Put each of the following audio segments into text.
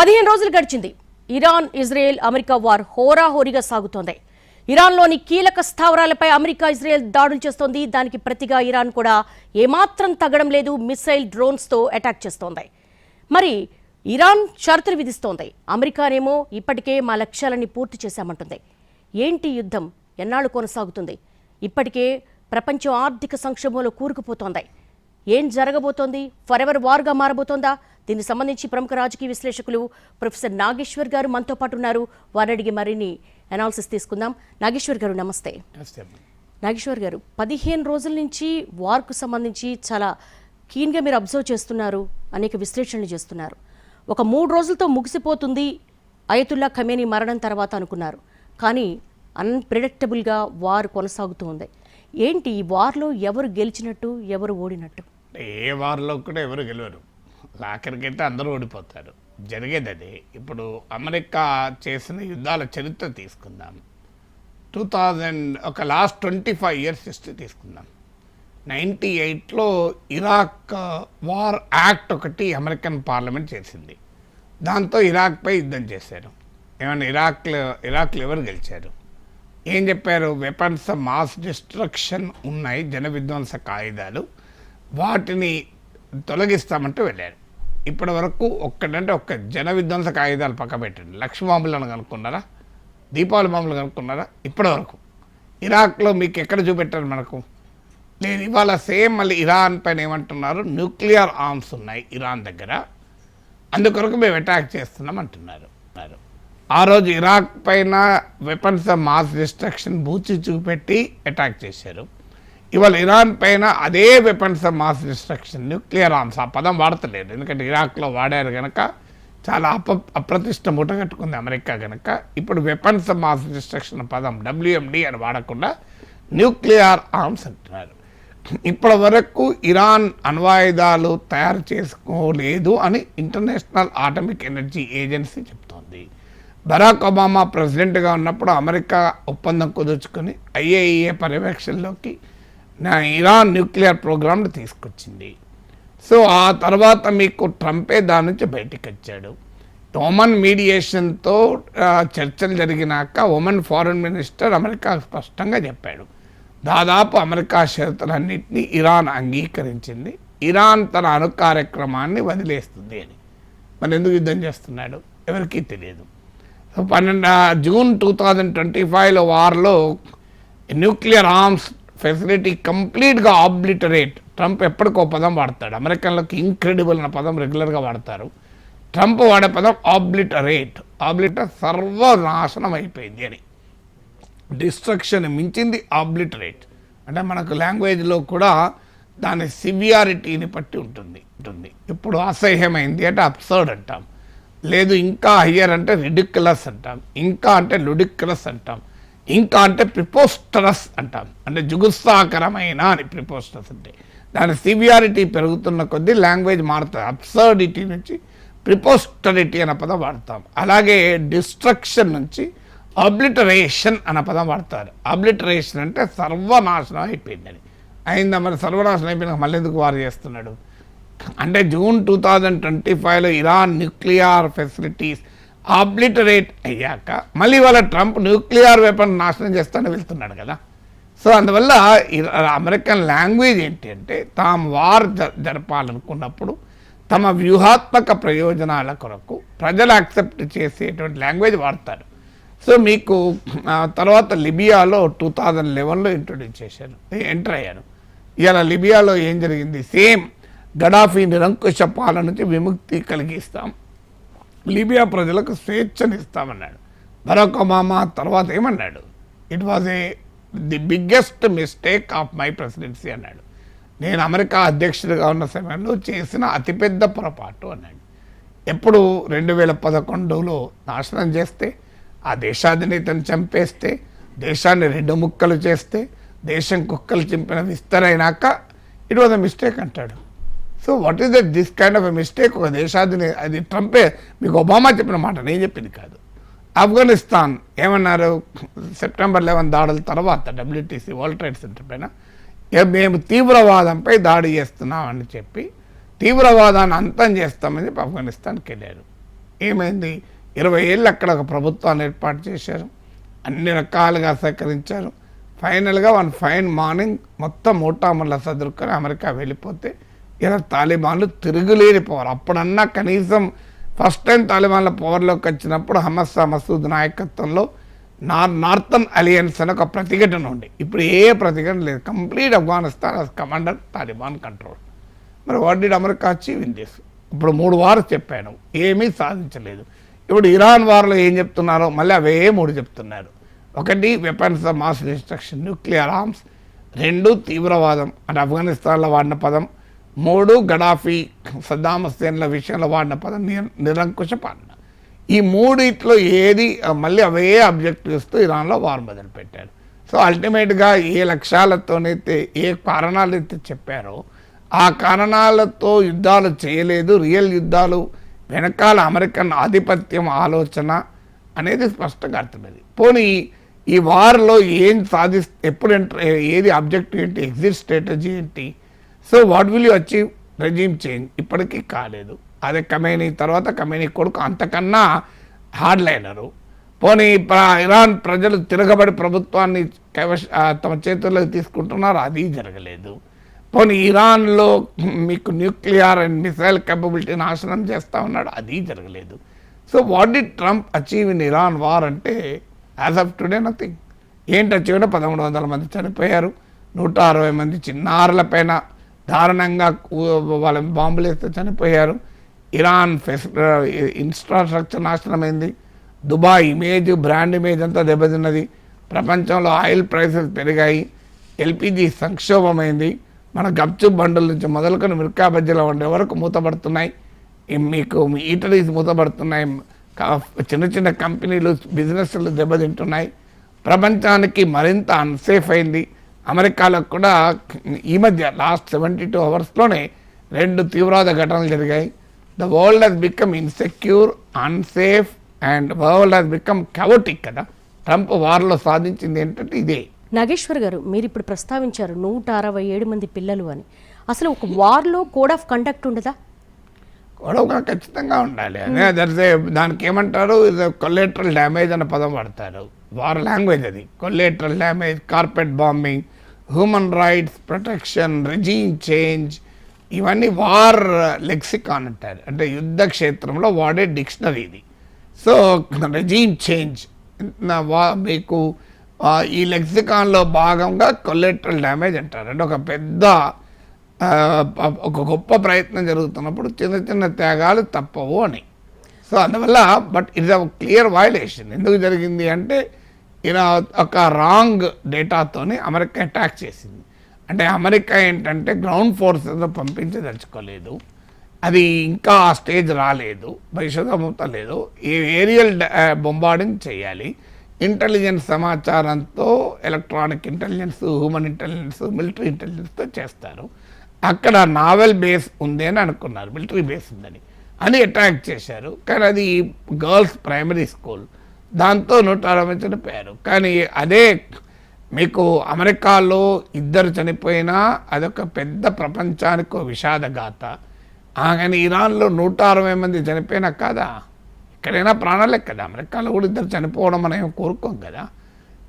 15 రోజులు గడిచింది. Iran Israel America war హోరాహోరీగా సాగుతోంది. ఇరాన్లోని కీలక స్థావరాలపై అమెరికా ఇజ్రాయెల్ దాడులు చేస్తోంది. దానికి ప్రతిగా ఇరాన్ కూడా ఏమాత్రం తగ్గడం లేదు. మిసైల్ డ్రోన్స్తో అటాక్ చేస్తోంది. మరి ఇరాన్ షరతులు విధిస్తోంది. అమెరికానేమో ఇప్పటికే మా లక్ష్యాలని పూర్తి చేశామంటుంది. ఏంటి యుద్ధం ఎన్నాళ్ళు కొనసాగుతుంది? ఇప్పటికే ప్రపంచం ఆర్థిక సంక్షోభంలో కూరుకుపోతోంది. ఏం జరగబోతోంది? ఫరెవర్ వార్గా మారబోతోందా? దీనికి సంబంధించి ప్రముఖ రాజకీయ విశ్లేషకులు ప్రొఫెసర్ నాగేశ్వర్ గారు మనతో పాటు ఉన్నారు. వారిని అడిగి మరిన్ని అనాలిసిస్ తీసుకుందాం. నాగేశ్వర్ గారు నమస్తే. నాగేశ్వర్ గారు, 15 రోజుల నుంచి వార్కు సంబంధించి చాలా కీన్గా మీరు అబ్జర్వ్ చేస్తున్నారు, అనేక విశ్లేషణలు చేస్తున్నారు. ఒక 3 రోజులతో ముగిసిపోతుంది అయతుల్లా ఖమేనీ మరణం తర్వాత అనుకున్నారు. కానీ అన్ప్రెడిక్టబుల్గా వార్ కొనసాగుతూ ఉంది. ఏంటి ఈ వార్లో ఎవరు గెలిచినట్టు, ఎవరు ఓడినట్టు? ఏ వార్లో కూడా ఎవరు గెలవరు. ఆఖరికైతే అందరూ ఓడిపోతారు. జరిగేది అదే. ఇప్పుడు అమెరికా చేసిన యుద్ధాల చరిత్ర తీసుకుందాం. 2000 ఒక లాస్ట్ 25 ఇయర్స్ హిస్టరీ తీసుకుందాం. 98లో ఇరాక్ వార్ యాక్ట్ ఒకటి అమెరికన్ పార్లమెంట్ చేసింది. దాంతో ఇరాక్పై యుద్ధం చేశారు. ఏమన్నా ఇరాక్లో ఎవరు గెలిచారు? ఏం చెప్పారు? వెపన్స్ ఆఫ్ మాస్ డిస్ట్రక్షన్ ఉన్నాయి, జన విధ్వంసక ఆయుధాలు, వాటిని తొలగిస్తామంటూ వెళ్ళారు. ఇప్పటి వరకు ఒక్క జన విధ్వంసక ఆయుధాలు పక్క పెట్టండి. లక్ష బాంబులను కనుక్కున్నారా? దీపావళి బాంబులు కనుక్కున్నారా? ఇప్పటి వరకు ఇరాక్లో మీకు ఎక్కడ చూపెట్టారు? మనకు లేదు. ఇవాళ సేమ్ మళ్ళీ ఇరాన్ పైన ఏమంటున్నారు? న్యూక్లియర్ ఆర్మ్స్ ఉన్నాయి ఇరాన్ దగ్గర, అందుకొరకు మేము అటాక్ చేస్తున్నాం అంటున్నారు. ఆ రోజు ఇరాక్ పైన వెపన్స్ ఆఫ్ మాస్ డిస్ట్రక్షన్ బూచి చూపెట్టి అటాక్ చేశారు. ఇవాళ ఇరాన్ పైన అదే weapons of mass destruction, nuclear arms, ఆ పదం వాడతలేదు. ఎందుకంటే ఇరాక్లో వాడారు కనుక చాలా అప్రతిష్ట ముటగట్టుకుంది అమెరికా కనుక. ఇప్పుడు వెపన్స్ ఆఫ్ మాస్ డిస్ట్రక్షన్ పదం WMD అని వాడకుండా న్యూక్లియర్ ఆర్మ్స్ అంటున్నారు. ఇప్పటి వరకు ఇరాన్ అణ్వాయుధాలు తయారు చేసుకోలేదు అని ఇంటర్నేషనల్ అటామిక్ ఎనర్జీ ఏజెన్సీ చెప్తోంది. బరాక్ ఒబామా ప్రెసిడెంట్గా ఉన్నప్పుడు అమెరికా ఒప్పందం కుదుర్చుకొని IAEA పర్యవేక్షణలోకి ఇరాన్ న్యూక్లియర్ ప్రోగ్రామ్ని తీసుకొచ్చింది. సో ఆ తర్వాత మీకు ట్రంపే దాని నుంచి బయటికి వచ్చాడు. ఒమన్ మీడియేషన్తో చర్చలు జరిగినాక ఒమన్ ఫారెన్ మినిస్టర్ అమెరికా స్పష్టంగా చెప్పాడు, దాదాపు అమెరికా షరతులన్నింటినీ ఇరాన్ అంగీకరించింది, ఇరాన్ తన అణు కార్యక్రమాన్ని వదిలేస్తుంది అని. మరి ఎందుకు యుద్ధం చేస్తున్నాడు ఎవరికీ తెలియదు. సో జూన్ 2025లో వార్లో న్యూక్లియర్ ఆర్మ్స్ ఫెసిలిటీ కంప్లీట్గా ఆబ్లిటరేట్. ట్రంప్ ఎప్పటికో పదం వాడతాడు. అమెరికన్లకు ఇంక్రెడిబుల్ అన్న పదం రెగ్యులర్గా వాడతారు. ట్రంప్ వాడే పదం ఆబ్లిటరేట్. సర్వనాశనం అయిపోయింది అని. డిస్ట్రక్షన్ మించింది ఆబ్లిటరేట్ అంటే మనకు లాంగ్వేజ్లో కూడా దాని సివియారిటీని బట్టి ఉంటుంది. ఇప్పుడు అసహ్యమైంది అంటే అబ్సర్డ్ అంటాం, లేదు ఇంకా హయ్యర్ అంటే రిడిక్యులస్ అంటాం, ఇంకా అంటే లుడిక్యులస్ అంటాం, ఇంకా అంటే ప్రిపోస్టరస్ అంటాం. అంటే జుగుత్సాకరమైన అని ప్రిపోస్టరస్ అంటే. దాని సివియారిటీ పెరుగుతున్న కొద్దీ లాంగ్వేజ్ మారుతుంది. అబ్సర్డిటీ నుంచి ప్రిపోస్టరిటీ అనే పదం వాడతాం. అలాగే డిస్ట్రక్షన్ నుంచి ఆబ్లిటరేషన్ అనే పదం వాడతారు. ఆబ్లిటరేషన్ అంటే సర్వనాశనం అయిపోయిందని. అయిందా? మరి సర్వనాశనం అయిపోయినా మళ్ళీ ఎందుకు వారు చేస్తున్నాడు అంటే జూన్ 2025లో ఇరాన్ న్యూక్లియర్ ఫెసిలిటీస్ ఆబ్లిటరేట్ అయ్యాక మళ్ళీ వాళ్ళ ట్రంప్ న్యూక్లియర్ వెపన్ నాశనం చేస్తానని వెళ్తున్నాడు కదా. సో అందువల్ల అమెరికన్ లాంగ్వేజ్ ఏంటి అంటే తాము వార్ జరపాలనుకున్నప్పుడు తమ వ్యూహాత్మక ప్రయోజనాల కొరకు ప్రజలు యాక్సెప్ట్ చేసేటువంటి లాంగ్వేజ్ వాడతారు. సో మీకు తర్వాత లిబియాలో 2011లో ఇంట్రొడ్యూస్ చేశారు, ఎంటర్ అయ్యారు. ఇలా లిబియాలో ఏం జరిగింది? సేమ్ గడాఫీ నిరంకుశ పాలన నుంచి విముక్తి కలిగిస్తాం, లిబియా ప్రజలకు స్వేచ్ఛనిస్తామన్నాడు. బరాక్ ఒబామా తర్వాత ఏమన్నాడు? It was the biggest mistake of my presidency అన్నాడు. నేను అమెరికా అధ్యక్షుడిగా ఉన్న సమయంలో చేసిన అతిపెద్ద పొరపాటు అన్నాడు. ఎప్పుడు 2011లో నాశనం చేస్తే, ఆ దేశాధినేతను చంపేస్తే, దేశాన్ని 2 ముక్కలు చేస్తే, దేశం కుక్కలు చింపిన విస్తరైనాక ఇట్ వాజ్ అ మిస్టేక్ అంటాడు. So what is this kind of a mistake? ఒక దేశాధినేత, అది ట్రంపే, మీకు ఒబామా చెప్పిన మాట నేను చెప్పింది కాదు. ఆఫ్ఘనిస్తాన్ ఏమన్నారు? September 11 దాడుల తర్వాత WTC వరల్డ్ ట్రేడ్ సెంటర్ పైన మేము తీవ్రవాదంపై దాడి చేస్తున్నామని చెప్పి తీవ్రవాదాన్ని అంతం చేస్తామని చెప్పి ఆఫ్ఘనిస్తాన్కి వెళ్ళారు. ఏమైంది? 20 ఏళ్ళు అక్కడ ఒక ప్రభుత్వాన్ని ఏర్పాటు చేశారు, అన్ని రకాలుగా సహకరించారు. ఫైనల్గా ఫైన్ మార్నింగ్ మొత్తం మూటాముళ్ళ సదురుకొని అమెరికా వెళ్ళిపోతే ఇలా తాలిబాన్లు తిరుగులేని పవర్. అప్పుడన్నా కనీసం ఫస్ట్ టైం తాలిబాన్ల పవర్లోకి వచ్చినప్పుడు హమస్సా మసూద్ నాయకత్వంలో నార్థన్ అలియన్స్ అని ఒక ప్రతిఘటన ఉండే. ఇప్పుడు ఏ ప్రతిఘటన లేదు. Complete Afghanistan commander Taliban control. మరి what did America achieve in this? ఇప్పుడు 3 వారు చెప్పాను, ఏమీ సాధించలేదు. ఇప్పుడు ఇరాన్ వార్లో ఏం చెప్తున్నారో మళ్ళీ అవే 3 చెప్తున్నారు. 1 weapons of mass destruction, nuclear arms. 2 తీవ్రవాదం అంటే ఆఫ్ఘనిస్తాన్లో వాడిన పదం. 3 గడాఫీ సద్దాం హుస్సేన్ల విషయంలో వాడిన పదం నిరంకుశ పాలన. ఈ 3 ఏది మళ్ళీ అవే అబ్జెక్టివ్స్తో ఇరాన్లో వార్ మొదలుపెట్టారు. సో అల్టిమేట్గా ఏ లక్ష్యాలతోనైతే ఏ కారణాలైతే చెప్పారో ఆ కారణాలతో యుద్ధాలు చేయలేదు. రియల్ యుద్ధాలు వెనకాల అమెరికన్ ఆధిపత్యం ఆలోచన అనేది స్పష్టంగా అర్థమైంది. పోనీ ఈ వార్లో ఏం ఎప్పుడు ఏది ఆబ్జెక్టివ్ ఏంటి, ఎగ్జిట్ స్ట్రాటజీ ఏంటి? So what will you achieve? Regime change. ఇప్పటికీ కాలేదు. అదే ఖమేనీ తర్వాత ఖమేనీ కొడుకు అంతకన్నా హార్డ్ లైనరు. పోనీ ఇరాన్ ప్రజలు తిరగబడి ప్రభుత్వాన్ని తమ చేతుల్లోకి తీసుకుంటున్నారు, అది జరగలేదు. పోనీ ఇరాన్లో మీకు న్యూక్లియర్ అండ్ మిసైల్ కేపబిలిటీ నాశనం చేస్తూ ఉన్నాడు, అది జరగలేదు. So what the Trump achieve in Iran war అంటే యాజ్ ఆఫ్ టుడే నథింగ్. ఏంటి అచీవ్? 1300 మంది చనిపోయారు, 160 మంది చిన్నారుల పైన దారుణంగా వాళ్ళ బాంబులు వేస్తే చనిపోయారు. ఇరాన్ ఇన్ఫ్రాస్ట్రక్చర్ నాశనమైంది. దుబాయ్ ఇమేజ్, బ్రాండ్ ఇమేజ్ అంతా దెబ్బతిన్నది. ప్రపంచంలో ఆయిల్ ప్రైసెస్ పెరిగాయి, ఎల్పిజి సంక్షోభమైంది. మన గప్చుప్ బండుల నుంచి మొదలుకొని మిర్కా బజ్జీల వండే వరకు మూతపడుతున్నాయి. మీకు ఈటరీస్ మూతపడుతున్నాయి. చిన్న చిన్న కంపెనీలు బిజినెస్లు దెబ్బతింటున్నాయి. ప్రపంచానికి మరింత అన్సేఫ్ అయింది. అమెరికాలో కూడా ఈ మధ్య లాస్ట్ 72 అవర్స్లోనే 2 తీవ్రవాద ఘటనలు జరిగాయి. The world has become insecure, unsafe and world has become chaotic కదా. ట్రంప్ వార్లో సాధించింది ఏంటంటే ఇదే. నాగేశ్వర్ గారు, మీరు ఇప్పుడు ప్రస్తావించారు 167 మంది పిల్లలు అని. అసలు ఒక వార్లో కోడ్ ఆఫ్ కండక్ట్ ఉండదా? గొడవ ఖచ్చితంగా ఉండాలి. అదే దానికి ఏమంటారు, కొలేటరల్ డ్యామేజ్ అనే పదం వాడతారు. వార్ లాంగ్వేజ్ అది. Collateral damage, carpet bombing, human rights protection, regime change, ఇవన్నీ వార్ లెక్సికాన్ అంటారు. అంటే యుద్ధ క్షేత్రంలో వాడే డిక్షనరీ ఇది. సో రెజీమ్ చేంజ్ మీకు ఈ లెక్సికాన్లో భాగంగా కొలేటరల్ డ్యామేజ్ అంటారు. అంటే ఒక పెద్ద ఒక గొప్ప ప్రయత్నం జరుగుతున్నప్పుడు చిన్న చిన్న త్యాగాలు తప్పవు అని. సో అందువల్ల but it's a clear violation. ఎందుకు జరిగింది అంటే ఇలా ఒక రాంగ్ డేటాతోని అమెరికా అటాక్ చేసింది. అంటే అమెరికా ఏంటంటే గ్రౌండ్ ఫోర్సెస్ పంపించదలుచుకోలేదు, అది ఇంకా ఆ స్టేజ్ రాలేదు, భవిష్యత్తు ఈ ఏరియల్ బొంబార్డింగ్ చేయాలి. ఇంటెలిజెన్స్ సమాచారంతో, electronic intelligence, human intelligence, military ఇంటెలిజెన్స్తో చేస్తారు. అక్కడ నావెల్ బేస్ ఉంది అని అనుకున్నారు, మిలిటరీ బేస్ ఉందని అని అటాక్ చేశారు. కానీ అది గర్ల్స్ ప్రైమరీ స్కూల్, దాంతో 160 చనిపోయారు. కానీ అదే మీకు అమెరికాలో 2 చనిపోయినా అదొక పెద్ద ప్రపంచానికి విషాదగాథ. కానీ ఇరాన్లో 160 మంది చనిపోయినా కాదా, ఎక్కడైనా ప్రాణాలే కదా. అమెరికాలో కూడా 2 చనిపోవడం మనం కోరుకోం కదా.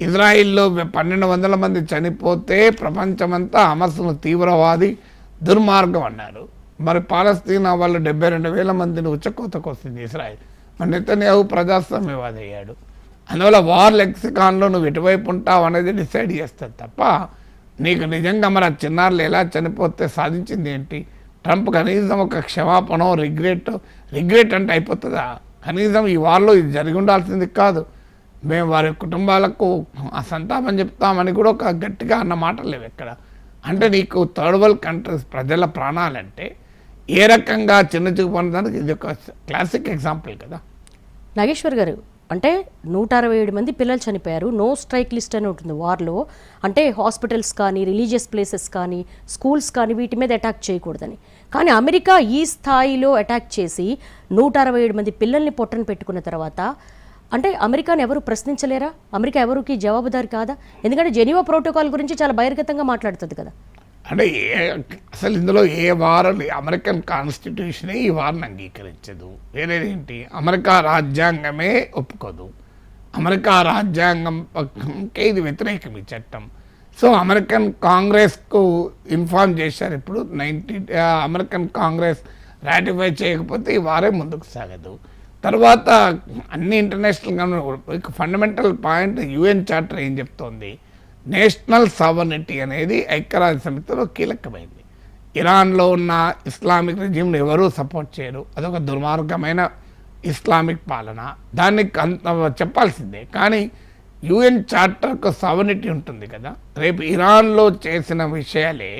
ఇజ్రాయిల్లో 1200 మంది చనిపోతే ప్రపంచమంతా హమస్ను తీవ్రవాది, దుర్మార్గం అన్నారు. మరి పాలస్తీనా వాళ్ళు 72,000 మందిని ఉచ్చకోతకు వస్తుంది ఇజ్రాయిల్. మరి నెతన్యాహు ప్రజాస్వామ్యవాది అయ్యాడు. అందువల్ల వార్ లెక్సికాన్లో నువ్వు ఎటువైపు ఉంటావు అనేది డిసైడ్ చేస్తుంది తప్ప నీకు నిజంగా మరి ఆ చిన్నారులు ఎలా చనిపోతే సాధించింది ఏంటి? ట్రంప్ కనీసం ఒక క్షమాపణ, రిగ్రెట్ అంటే అయిపోతుందా? కనీసం ఈ వార్లో ఇది జరిగి ఉండాల్సింది కాదు, మేము వారి కుటుంబాలకు ఆ సంతాపం చెప్తామని కూడా ఒక గట్టిగా అన్న మాటలు లేవు ఎక్కడ. అంటే నీకు థర్డ్ వరల్డ్ కంట్రీస్ ప్రజల ప్రాణాలంటే ఏ రకంగా చిన్న చూపు అనడానికి ఇది ఒక క్లాసిక్ ఎగ్జాంపుల్ కదా. నాగేశ్వర్ గారు, అంటే 167 మంది పిల్లలు చనిపోయారు. నో స్ట్రైక్ లిస్ట్ అని ఉంటుంది వార్లో. అంటే హాస్పిటల్స్ కానీ, రిలీజియస్ ప్లేసెస్ కానీ, స్కూల్స్ కానీ వీటి మీద అటాక్ చేయకూడదని. కానీ అమెరికా ఈ స్థాయిలో అటాక్ చేసి 167 మంది పిల్లల్ని పొట్టన పెట్టుకున్న తర్వాత అంటే అమెరికాని ఎవరు ప్రశ్నించలేరా? అమెరికా ఎవరికి జవాబుదారి కాదా? ఎందుకంటే జెనీవా ప్రోటోకాల్ గురించి చాలా బహిర్గతంగా మాట్లాడుతుంది కదా. అంటే అసలు ఇందులో ఏ వారం అమెరికన్ కాన్స్టిట్యూషనే ఈ వారిని అంగీకరించదు. వేరేదేంటి, అమెరికా రాజ్యాంగమే ఒప్పుకోదు. అమెరికా రాజ్యాంగంకే ఇది వ్యతిరేకం ఈ చట్టం. సో అమెరికన్ కాంగ్రెస్కు ఇన్ఫార్మ్ చేశారు. ఇప్పుడు అమెరికన్ కాంగ్రెస్ రాటిఫై చేయకపోతే ఈ వారే ముందుకు సాగదు. తర్వాత అన్ని international government fundamental point UN charter ఏం చెప్తోంది, నేషనల్ సావర్నిటీ అనేది ఐక్యరాజ్య సమితిలో కీలకమైంది. ఇరాన్లో ఉన్న ఇస్లామిక్ రెజ్యూమ్ని ఎవరూ సపోర్ట్ చేయరు, అదొక దుర్మార్గమైన ఇస్లామిక్ పాలన, దాన్ని చెప్పాల్సిందే. కానీ యుఎన్ చార్టర్కు సావర్నిటీ ఉంటుంది కదా. రేపు ఇరాన్లో చేసిన విషయాలే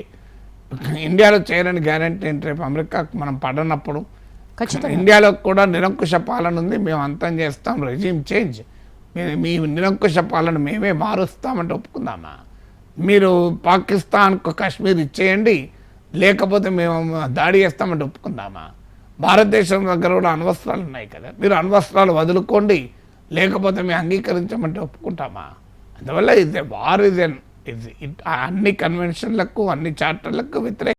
ఇండియాలో చేయరని గ్యారంటీ ఏంటి? రేపు అమెరికాకు మనం పడనప్పుడు ఇండియాలో కూడా నిరంకుశ పాలన ఉంది, మేము అంతం చేస్తాం, రెజ్యూమ్ చేంజ్, మీ నిరంకుశ పాలన మేమే మారుస్తామంటే ఒప్పుకుందామా? మీరు పాకిస్తాన్కు కాశ్మీర్ ఇచ్చేయండి, లేకపోతే మేము దాడి చేస్తామంటే ఒప్పుకుందామా? భారతదేశం దగ్గర కూడా అణ్వస్త్రాలు ఉన్నాయి కదా, మీరు అణ్వస్త్రాలు వదులుకోండి, లేకపోతే మేము అంగీకరించమంటే ఒప్పుకుంటామా? అందువల్ల ఇది వార్ అన్ని కన్వెన్షన్లకు అన్ని చార్టర్లకు వ్యతిరేక